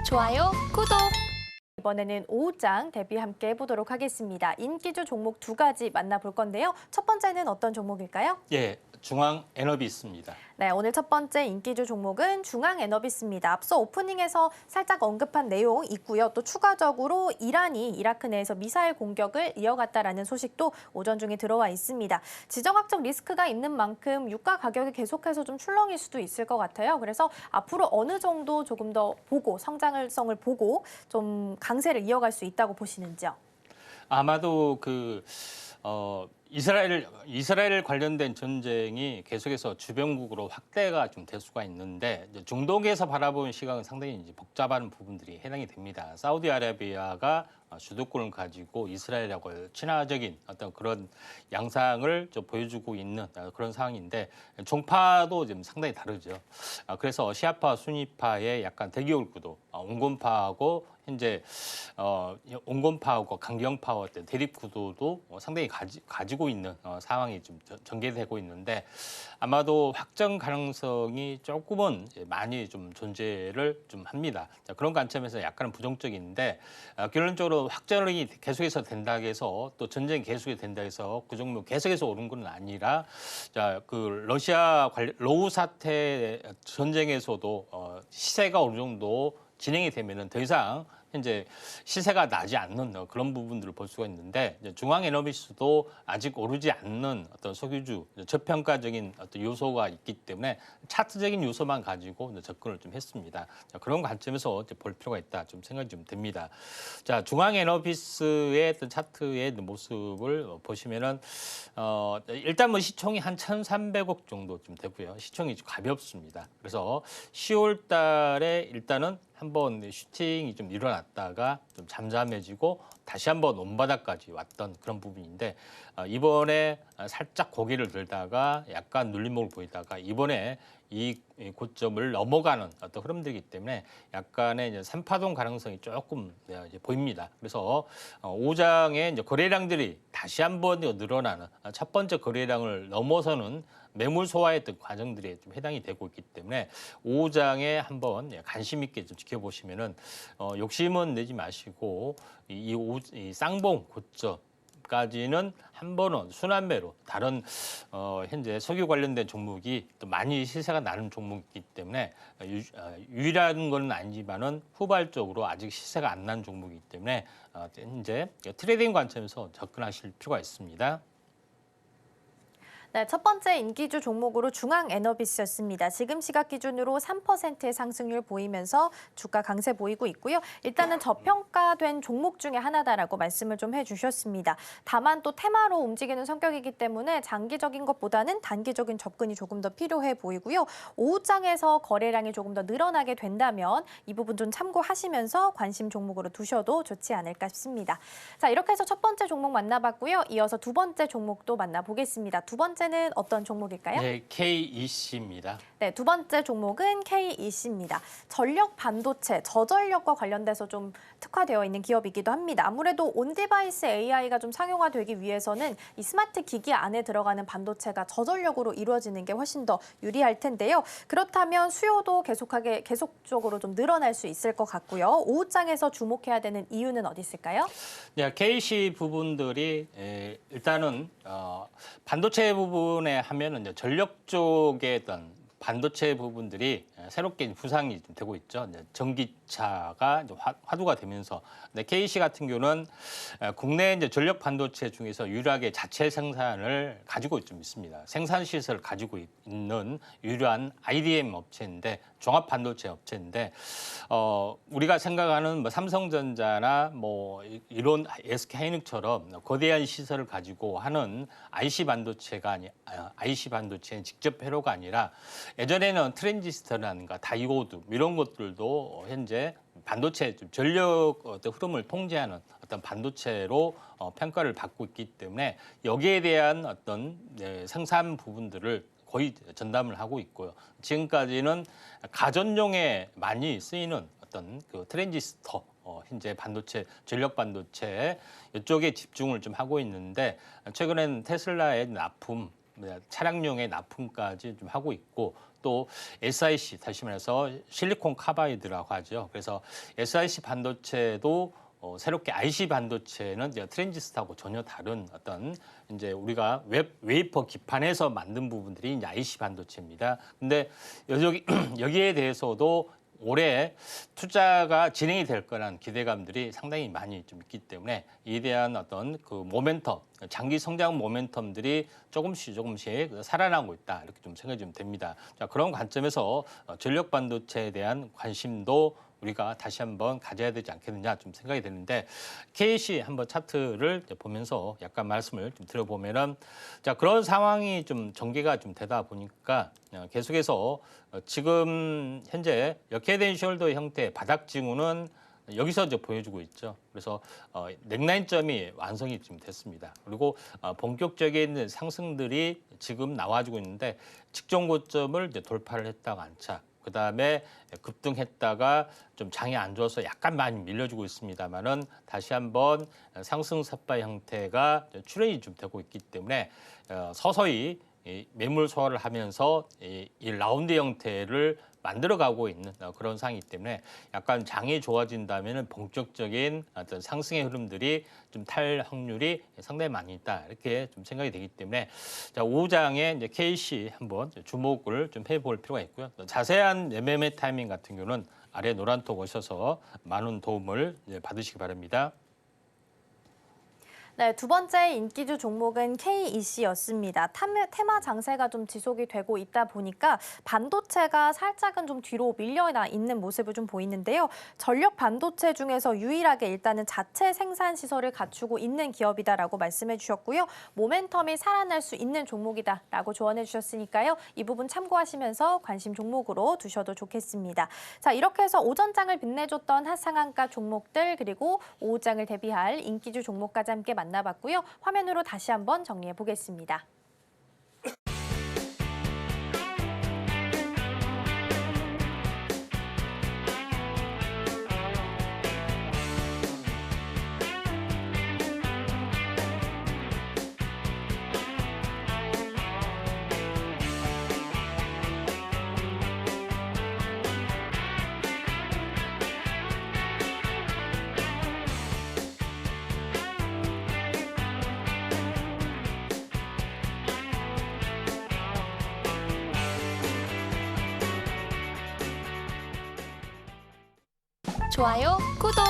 좋아요, 구독! 이번에는 오후장 대비 함께 해보도록 하겠습니다. 인기주 종목 두 가지 만나볼 건데요. 첫 번째는 어떤 종목일까요? 예, 중앙 에너비스입니다. 네, 오늘 첫 번째 인기주 종목은 중앙 에너비스입니다. 앞서 오프닝에서 살짝 언급한 내용 있고요. 또 추가적으로 이란이 이라크 내에서 미사일 공격을 이어갔다라는 소식도 오전 중에 들어와 있습니다. 지정학적 리스크가 있는 만큼 유가 가격이 계속해서 좀 출렁일 수도 있을 것 같아요. 그래서 앞으로 어느 정도 조금 더 보고 성장성을 보고 좀 강세를 이어갈 수 있다고 보시는지요? 아마도 이스라엘 관련된 전쟁이 계속해서 주변국으로 확대가 좀 될 수가 있는데 이제 중동에서 바라보는 시각은 상당히 이제 복잡한 부분들이 해당이 됩니다. 사우디아라비아가 주도권을 가지고 이스라엘하고 친화적인 어떤 그런 양상을 좀 보여주고 있는 그런 상황인데 종파도 좀 상당히 다르죠. 그래서 시아파, 수니파의 약간 대결 구도, 온건파하고 현재 온건파하고 강경파와 어떤 대립 구도도 상당히 가지고 있는 상황이 좀 전개되고 있는데 아마도 확정 가능성이 조금은 많이 좀 존재를 좀 합니다. 자, 그런 관점에서 약간은 부정적인데 결론적으로 확정이 계속해서 된다 해서 또 전쟁이 계속이 된다 해서 그 종목 계속해서 오른 건 아니라 자, 그 러시아 로우 사태 전쟁에서도 시세가 어느 정도 진행이 되면은 더 이상 현재 시세가 나지 않는 그런 부분들을 볼 수가 있는데 중앙 에너비스도 아직 오르지 않는 어떤 석유주 저평가적인 어떤 요소가 있기 때문에 차트적인 요소만 가지고 접근을 좀 했습니다. 자, 그런 관점에서 볼 필요가 있다 좀 생각이 좀 됩니다. 자, 중앙 에너비스의 어떤 차트의 모습을 보시면은 일단 뭐 시총이 한 1,300억 정도 좀 되고요. 시총이 좀 가볍습니다. 그래서 10월 달에 일단은 한번 슈팅이 좀 일어났다가 좀 잠잠해지고 다시 한번 온바닥까지 왔던 그런 부분인데 이번에 살짝 고개를 들다가 약간 눌림목을 보이다가 이번에 이 고점을 넘어가는 어떤 흐름들이기 때문에 약간의 이제 3파동 가능성이 조금 이제 보입니다. 그래서 오장의 이제 거래량들이 다시 한번 늘어나는 첫 번째 거래량을 넘어서는 매물 소화의 어떤 과정들이 좀 해당이 되고 있기 때문에 5장에 한번 관심 있게 좀 지켜보시면은 욕심은 내지 마시고 이 쌍봉 고점까지는 한 번은 순환매로 다른 현재 석유 관련된 종목이 또 많이 시세가 나는 종목이기 때문에 유일한 건 아니지만은 후발적으로 아직 시세가 안 난 종목이기 때문에 현재 트레이딩 관점에서 접근하실 필요가 있습니다. 네, 첫 번째 인기주 종목으로 중앙 에너비스였습니다. 지금 시각 기준으로 3%의 상승률 보이면서 주가 강세 보이고 있고요. 일단은 저평가된 종목 중에 하나다라고 말씀을 좀 해주셨습니다. 다만 또 테마로 움직이는 성격이기 때문에 장기적인 것보다는 단기적인 접근이 조금 더 필요해 보이고요. 오후장에서 거래량이 조금 더 늘어나게 된다면 이 부분 좀 참고하시면서 관심 종목으로 두셔도 좋지 않을까 싶습니다. 자, 이렇게 해서 첫 번째 종목 만나봤고요. 이어서 두 번째 종목도 만나보겠습니다. 두 번째는 어떤 종목일까요? 네, KEC입니다. 네, 두 번째 종목은 KEC입니다. 전력 반도체, 저전력과 관련돼서 좀 특화되어 있는 기업이기도 합니다. 아무래도 온디바이스 AI가 좀 상용화되기 위해서는 이 스마트 기기 안에 들어가는 반도체가 저전력으로 이루어지는 게 훨씬 더 유리할 텐데요. 그렇다면 수요도 계속적으로 좀 늘어날 수 있을 것 같고요. 오후장에서 주목해야 되는 이유는 어디 있을까요? 네, KEC 부분들이 일단은 반도체 부분에 하면은 이제 전력 쪽의 어떤 반도체 부분들이 새롭게 부상이 좀 되고 있죠. 이제 전기차가 이제 화두가 되면서, 근데 KEC 같은 경우는 국내 이제 전력 반도체 중에서 유일하게 자체 생산을 가지고 좀 있습니다. 생산 시설을 가지고 있는 유일한 IDM 업체인데 종합 반도체 업체인데 우리가 생각하는 뭐 삼성전자나 뭐 이런 SK하이닉스처럼 거대한 시설을 가지고 하는 IC 반도체는 직접 회로가 아니라 예전에는 트랜지스터라든가 다이오드 이런 것들도 현재 반도체 전력 어떤 흐름을 통제하는 어떤 반도체로 평가를 받고 있기 때문에 여기에 대한 어떤 생산 부분들을 거의 전담을 하고 있고요. 지금까지는 가전용에 많이 쓰이는 어떤 그 트랜지스터 현재 반도체, 전력 반도체 이쪽에 집중을 좀 하고 있는데 최근에는 테슬라의 납품, 차량용의 납품까지 좀 하고 있고 또 SiC, 다시 말해서 실리콘 카바이드라고 하죠. 그래서 SiC 반도체도 새롭게 IC 반도체는 이제 트랜지스터하고 전혀 다른 어떤 이제 우리가 웨이퍼 기판에서 만든 부분들이 이제 IC 반도체입니다. 근데 여기에 대해서도 올해 투자가 진행이 될 거란 기대감들이 상당히 많이 좀 있기 때문에 이에 대한 어떤 그 모멘텀, 장기 성장 모멘텀들이 조금씩 살아나고 있다 이렇게 좀 생각이 좀 됩니다. 자, 그런 관점에서 전력 반도체에 대한 관심도 우리가 다시 한번 가져야 되지 않겠느냐 좀 생각이 되는데 KC 한번 차트를 보면서 약간 말씀을 좀 드려보면은 자 그런 상황이 좀 전개가 좀 되다 보니까 계속해서 지금 현재 역헤드 숄더 형태의 바닥 징후는 여기서 이제 보여주고 있죠. 그래서 넥라인점이 완성이 좀 됐습니다. 그리고 본격적인 상승들이 지금 나와주고 있는데 직전 고점을 이제 돌파를 했다가 안착. 그 다음에 급등했다가 좀 장이 안 좋아서 약간 많이 밀려주고 있습니다만은 다시 한번 상승 삿바 형태가 출현이 좀 되고 있기 때문에 서서히 매물 소화를 하면서 이 라운드 형태를 만들어가고 있는 그런 상황이기 때문에 약간 장이 좋아진다면은 본격적인 어떤 상승의 흐름들이 좀 탈 확률이 상당히 많이 있다 이렇게 좀 생각이 되기 때문에 자 5장에 이제 KC 한번 주목을 좀 해볼 필요가 있고요. 자세한 매매 타이밍 같은 경우는 아래 노란톡 오셔서 많은 도움을 받으시기 바랍니다. 네, 두 번째 인기주 종목은 KEC였습니다. 테마 장세가 좀 지속이 되고 있다 보니까 반도체가 살짝은 좀 뒤로 밀려 있는 모습을 좀 보이는데요. 전력 반도체 중에서 유일하게 일단은 자체 생산 시설을 갖추고 있는 기업이다라고 말씀해 주셨고요. 모멘텀이 살아날 수 있는 종목이다라고 조언해 주셨으니까요. 이 부분 참고하시면서 관심 종목으로 두셔도 좋겠습니다. 자, 이렇게 해서 오전장을 빛내줬던 핫상한가 종목들 그리고 오후장을 대비할 인기주 종목까지 함께 만나봤고요. 화면으로 다시 한번 정리해 보겠습니다. 좋아요, 구독!